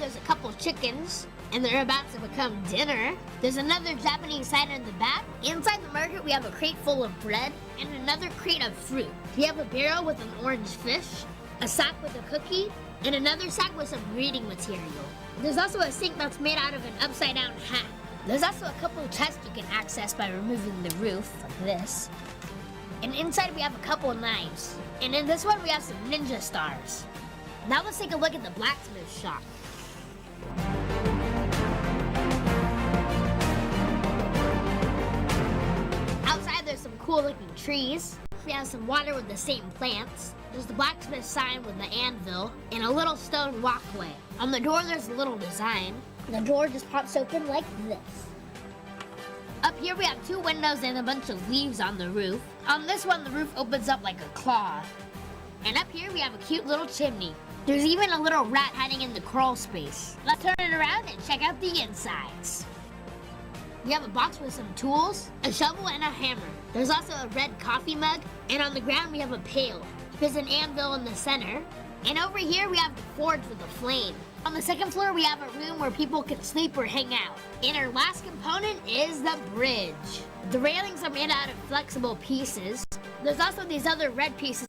there's a couple chickens, and they're about to become dinner. There's another Japanese sign in the back. Inside the market, we have a crate full of bread and another crate of fruit. We have a barrel with an orange fish, a sack with a cookie, and another sack with some reading material. There's also a sink that's made out of an upside-down hat. There's also a couple of chests you can access by removing the roof, like this. And inside we have a couple of knives. And in this one we have some ninja stars. Now let's take a look at the blacksmith shop. Outside there's some cool looking trees. We have some water with the same plants. There's the blacksmith sign with the anvil and a little stone walkway. On the door there's a little design. The door just pops open like this. Up here we have two windows and a bunch of leaves on the roof. On this one the roof opens up like a claw. And up here we have a cute little chimney. There's even a little rat hiding in the crawl space. Let's turn it around and check out the insides. We have a box with some tools, a shovel, and a hammer. There's also a red coffee mug, and on the ground we have a pail. There's an anvil in the center, and over here we have the forge with a flame. On the second floor we have a room where people can sleep or hang out. And our last component is the bridge. The railings are made out of flexible pieces. There's also these other red pieces.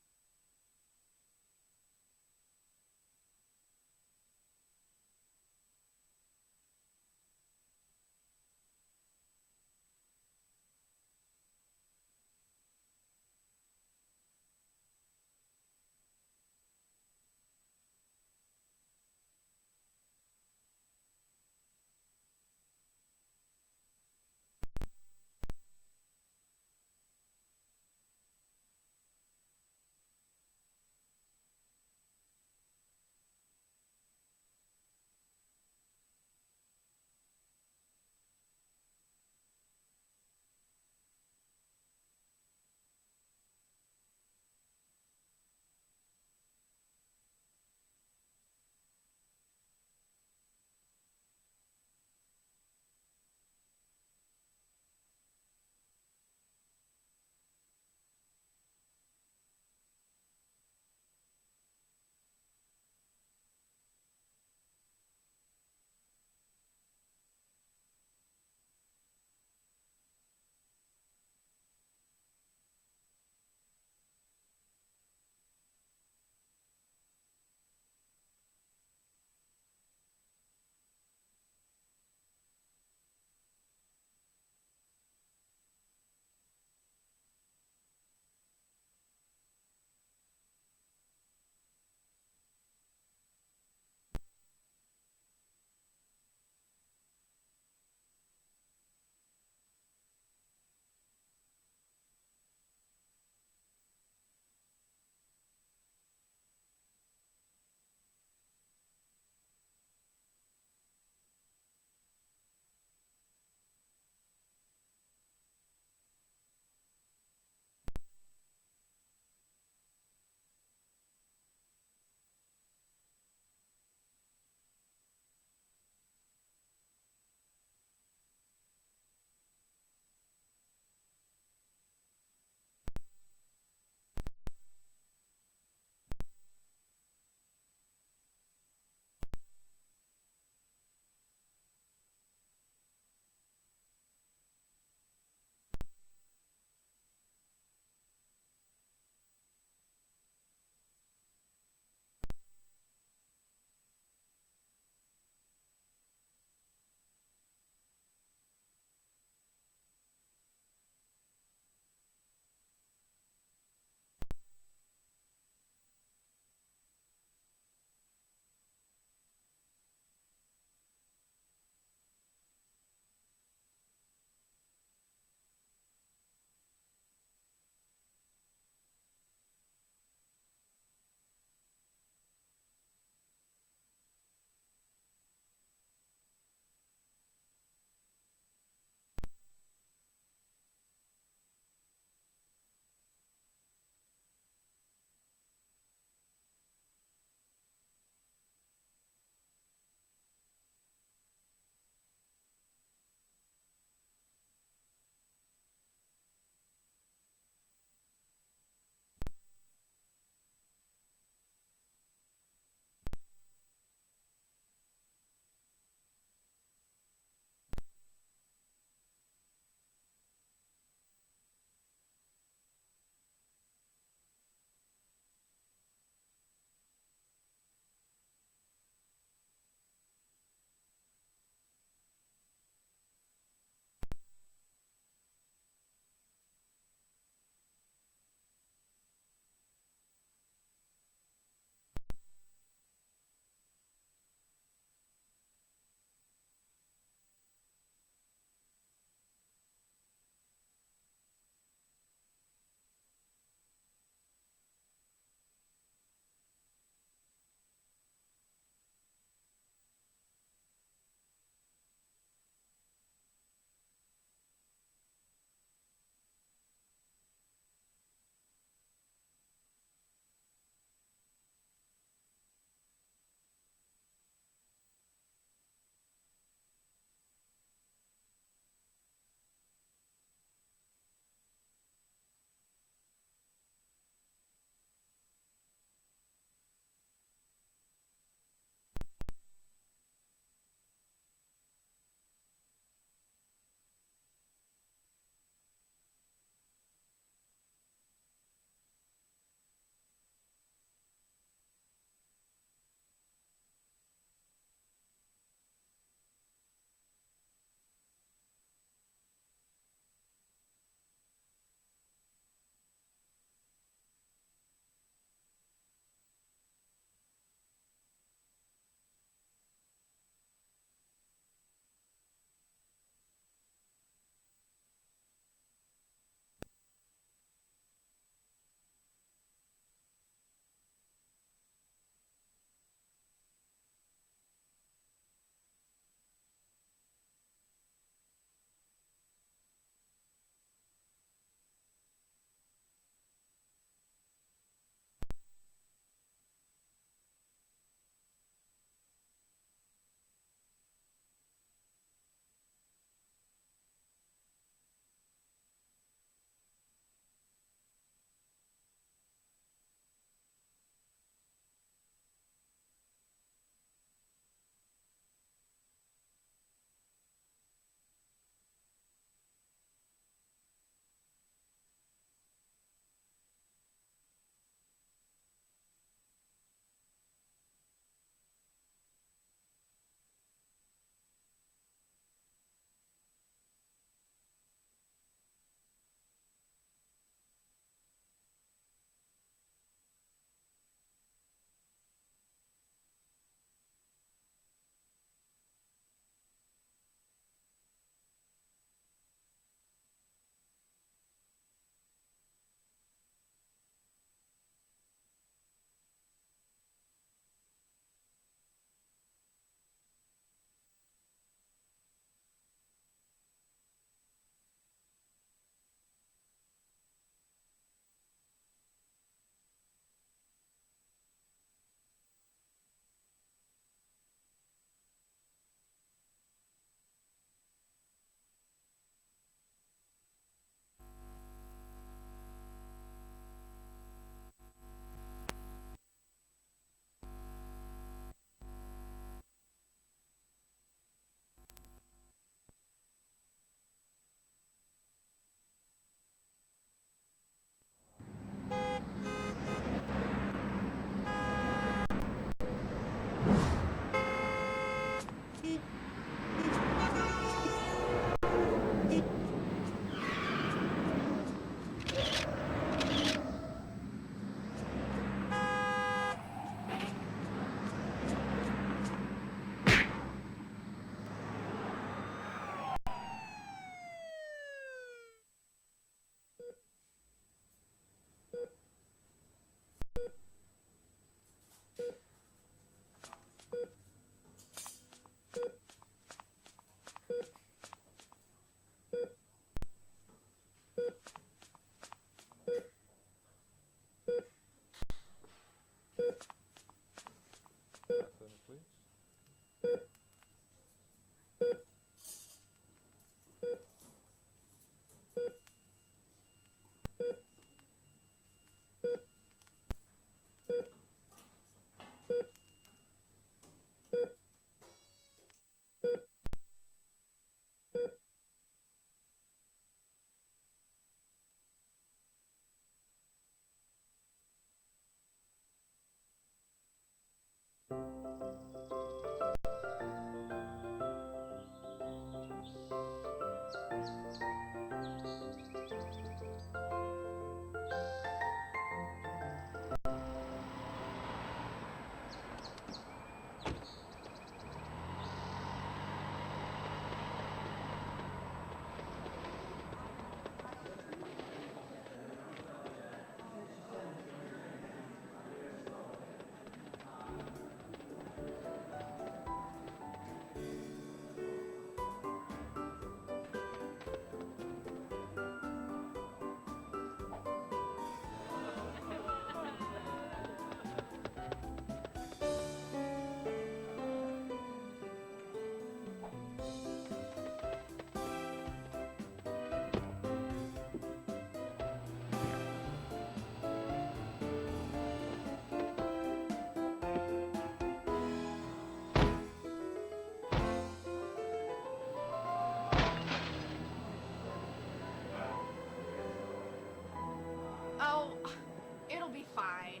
fine.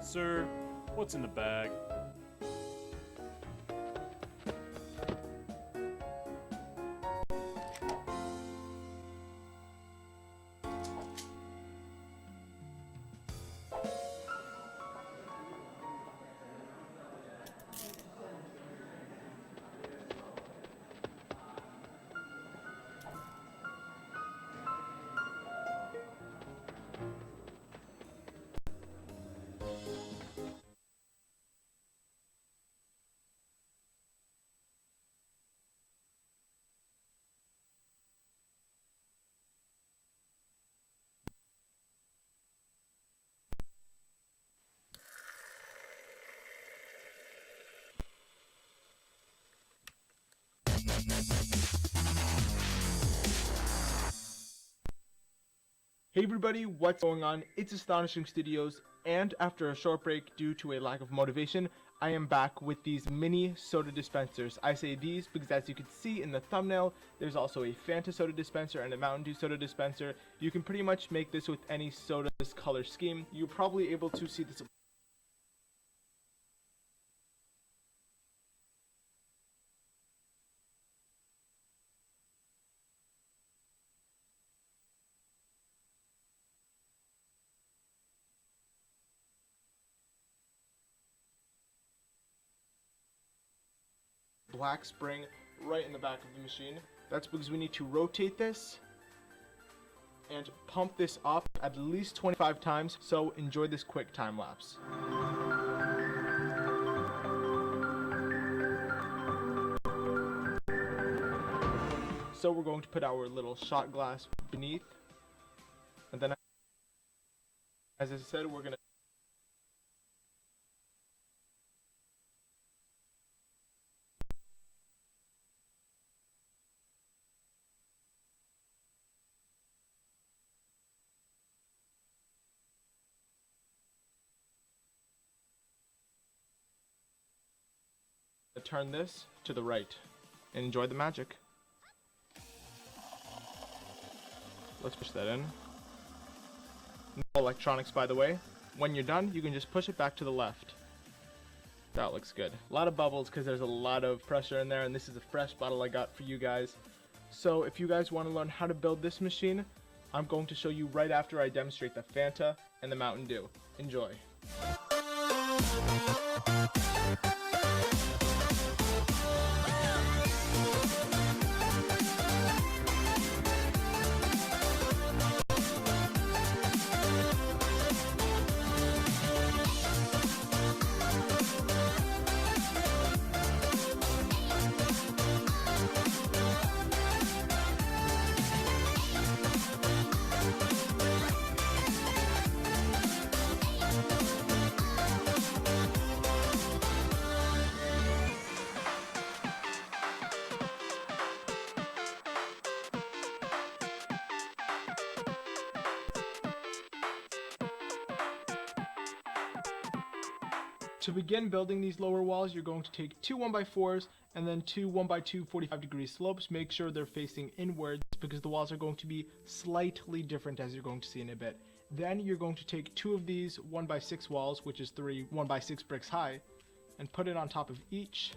Sir, what's in the bag? Hey everybody, what's going on? It's Astonishing Studios, and after a short break due to a lack of motivation, I am back with these mini soda dispensers. I say these because as you can see in the thumbnail, there's also a Fanta soda dispenser and a Mountain Dew soda dispenser. You can pretty much make this with any soda's color scheme. You're probably able to see this black spring right in the back of the machine. That's because we need to rotate this and pump this up at least 25 times, so enjoy this quick time lapse. So we're going to put our little shot glass beneath, and then as I said, we're going to turn this to the right and enjoy the magic. Let's push that in. No electronics, by the way. When you're done, you can just push it back to the left. That looks good. A lot of bubbles because there's a lot of pressure in there, and this is a fresh bottle I got for you guys. So if you guys want to learn how to build this machine, I'm going to show you right after I demonstrate the Fanta and the Mountain Dew. Enjoy. To begin building these lower walls, you're going to take two 1x4s and then two 1x2 45-degree slopes. Make sure they're facing inwards because the walls are going to be slightly different, as you're going to see in a bit. Then you're going to take two of these 1x6 walls, which is three 1x6 bricks high, and put it on top of each.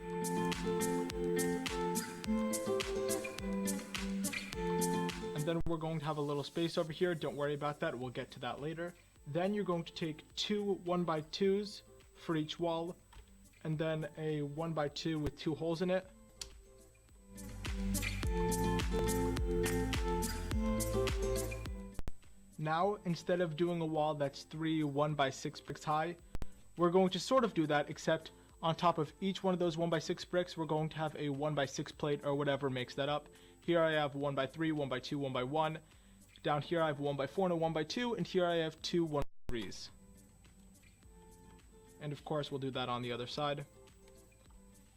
And then we're going to have a little space over here. Don't worry about that, we'll get to that later. Then you're going to take two 1x2s for each wall, and then a 1x2 with two holes in it. Now, instead of doing a wall that's three 1x6 bricks high, we're going to sort of do that, except on top of each one of those 1x6 bricks, we're going to have a 1x6 plate or whatever makes that up. Here I have 1x3, 1x2, 1x1. Down here I have 1x4 and a 1x2, and here I have two 1x3s. And of course we'll do that on the other side.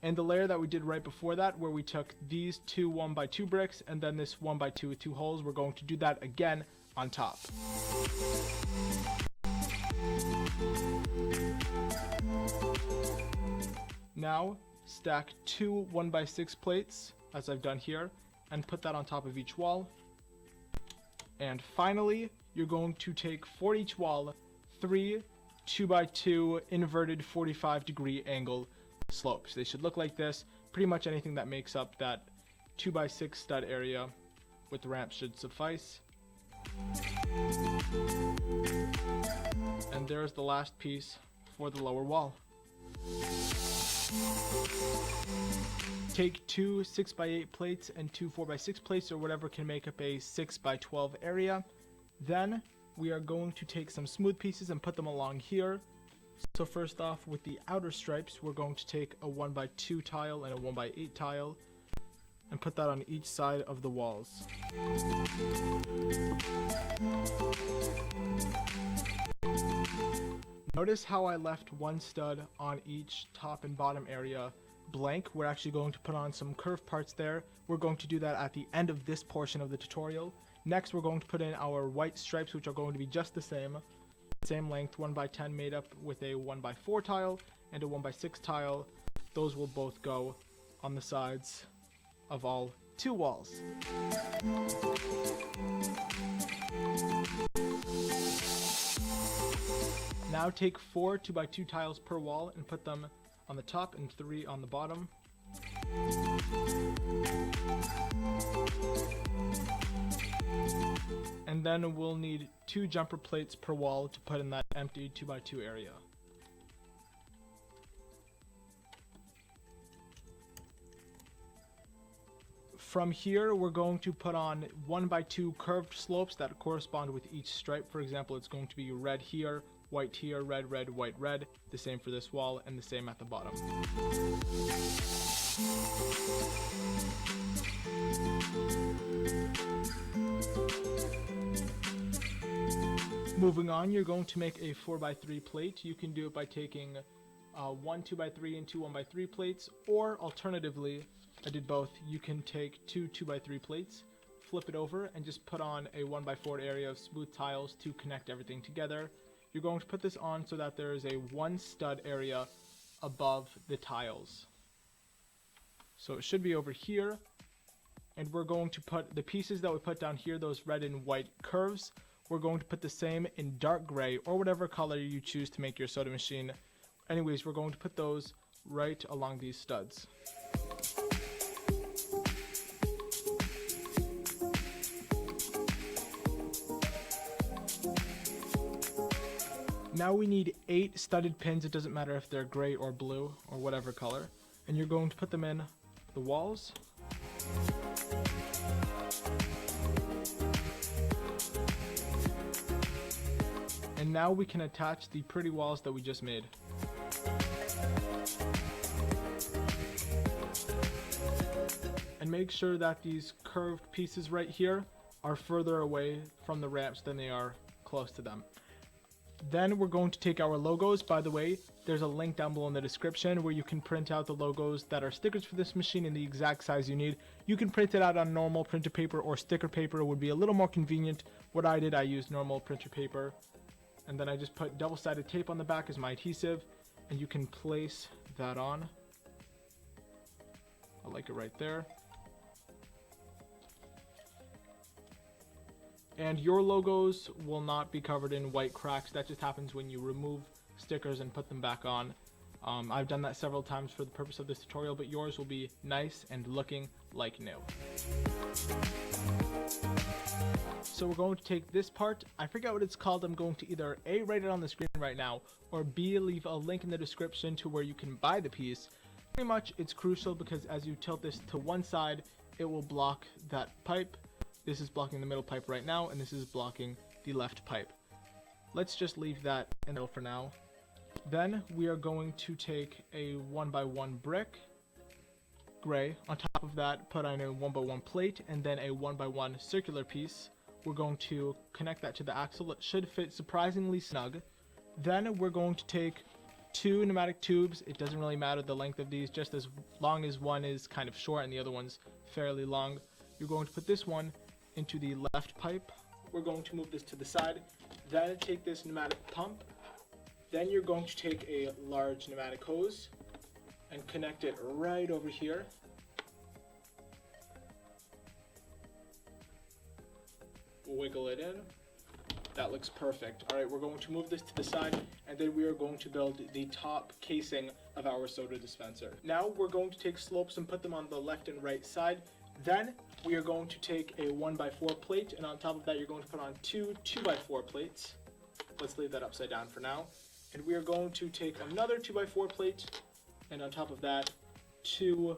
And the layer that we did right before that, where we took these two 1x2 bricks and then this 1x2 with two holes, we're going to do that again on top. Now stack 2 1x6 plates, as I've done here, and put that on top of each wall. And finally, you're going to take for each wall 3 2x2 inverted 45-degree angle slopes. They should look like this. Pretty much anything that makes up that 2x6 stud area with ramps should suffice. And there's the last piece for the lower wall. Take 2 6x8 plates and 2 4x6 plates, or whatever can make up a 6x12 area. Then we are going to take some smooth pieces and put them along here. So first off, with the outer stripes, we're going to take a 1x2 tile and a 1x8 tile and put that on each side of the walls. Notice how I left one stud on each top and bottom area blank. We're actually going to put on some curved parts there. We're going to do that at the end of this portion of the tutorial. Next, we're going to put in our white stripes, which are going to be just the same length, 1x10, made up with a 1x4 tile and a 1x6 tile. Those will both go on the sides of all 2 walls. Now take 4 2x2 tiles per wall and put them on the top and 3 on the bottom. And then we'll need 2 jumper plates per wall to put in that empty 2x2 area. From here, we're going to put on 1x2 curved slopes that correspond with each stripe. For example, it's going to be red here, white here, red, red, white, red. The same for this wall and the same at the bottom. Moving on, you're going to make a 4x3 plate. You can do it by taking 1 2x3 and 2 1x3 plates, or alternatively, I did both. You can take 2 2x3 plates, flip it over, and just put on a 1x4 area of smooth tiles to connect everything together. You're going to put this on so that there is a 1 stud area above the tiles. So it should be over here, and we're going to put the pieces that we put down here, those red and white curves, we're going to put the same in dark gray or whatever color you choose to make your soda machine. Anyways, we're going to put those right along these studs. Now we need 8 studded pins. It doesn't matter if they're gray or blue or whatever color. And you're going to put them in the walls. And now we can attach the pretty walls that we just made. And make sure that these curved pieces right here are further away from the ramps than they are close to them. Then we're going to take our logos. By the way, there's a link down below in the description where you can print out the logos that are stickers for this machine in the exact size you need. You can print it out on normal printer paper or sticker paper. It would be a little more convenient. What I did, I used normal printer paper. And then I just put double-sided tape on the back as my adhesive. And you can place that on. I like it right there. And your logos will not be covered in white cracks. That just happens when you remove stickers and put them back on. I've done that several times for the purpose of this tutorial, but yours will be nice and looking like new. So we're going to take this part. I forget what it's called. I'm going to either A, write it on the screen right now, or B, leave a link in the description to where you can buy the piece. Pretty much it's crucial because as you tilt this to one side, it will block that pipe. This is blocking the middle pipe right now, and this is blocking the left pipe. Let's just leave that in there for now. Then we are going to take a 1x1 brick, gray. On top of that, put on a 1x1 plate, and then a 1x1 circular piece. We're going to connect that to the axle. It should fit surprisingly snug. Then we're going to take 2 pneumatic tubes. It doesn't really matter the length of these, just as long as one is kind of short and the other one's fairly long. You're going to put this one into the left pipe we're going to move this to the side. Then take this pneumatic pump. Then you're going to take a large pneumatic hose and connect it right over here. Wiggle it in. That looks perfect. All right, we're going to move this to the side, and then we are going to build the top casing of our soda dispenser. Now we're going to take slopes and put them on the left and right side. Then we are going to take a 1x4 plate, and on top of that you're going to put on two 2x4 plates. Let's leave that upside down for now. And we are going to take another 2x4 plate, and on top of that, two